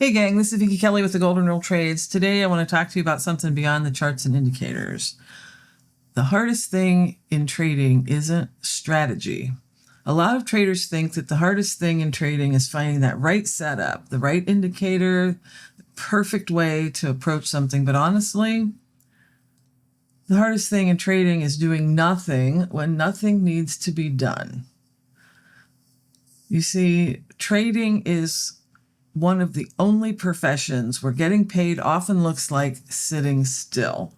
Hey gang, this is Vicki Kelly with the Golden Rule Trades. Today I want to talk to you about something beyond the charts and indicators. The hardest thing in trading isn't strategy. A lot of traders think that the hardest thing in trading is finding that right setup, the right indicator, the perfect way to approach something. But honestly, the hardest thing in trading is doing nothing when nothing needs to be done. You see, trading is one of the only professions where getting paid often looks like sitting still.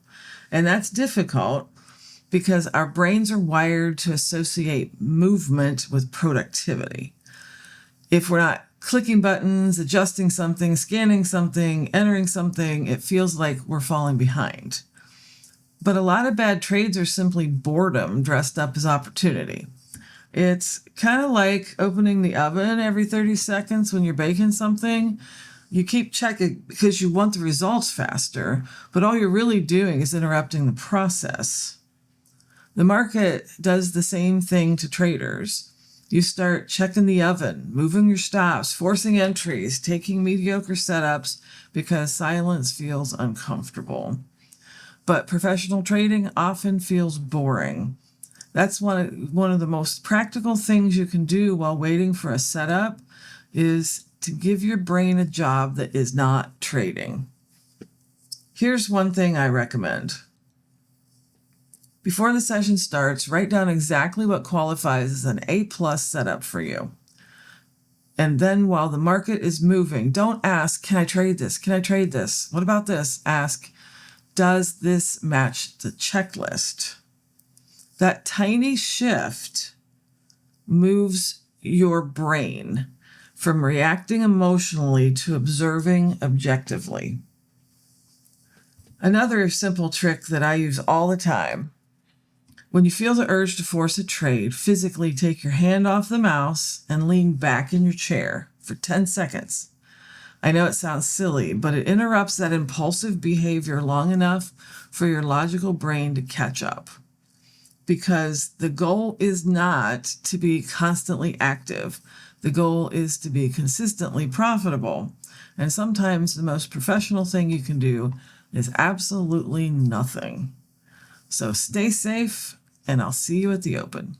And that's difficult because our brains are wired to associate movement with productivity. If we're not clicking buttons, adjusting something, scanning something, entering something, it feels like we're falling behind. But a lot of bad trades are simply boredom dressed up as opportunity. It's kind of like opening the oven every 30 seconds when you're baking something. You keep checking because you want the results faster, but all you're really doing is interrupting the process. The market does the same thing to traders. You start checking the oven, moving your stops, forcing entries, taking mediocre setups because silence feels uncomfortable. But professional trading often feels boring. That's one of the most practical things you can do while waiting for a setup is to give your brain a job that is not trading. Here's one thing I recommend. Before the session starts, write down exactly what qualifies as an A+ setup for you. And then while the market is moving, don't ask, can I trade this? Can I trade this? What about this? Ask, does this match the checklist? That tiny shift moves your brain from reacting emotionally to observing objectively. Another simple trick that I use all the time. When you feel the urge to force a trade, physically take your hand off the mouse and lean back in your chair for 10 seconds. I know it sounds silly, but it interrupts that impulsive behavior long enough for your logical brain to catch up. Because the goal is not to be constantly active. The goal is to be consistently profitable. And sometimes the most professional thing you can do is absolutely nothing. So stay safe, and I'll see you at the open.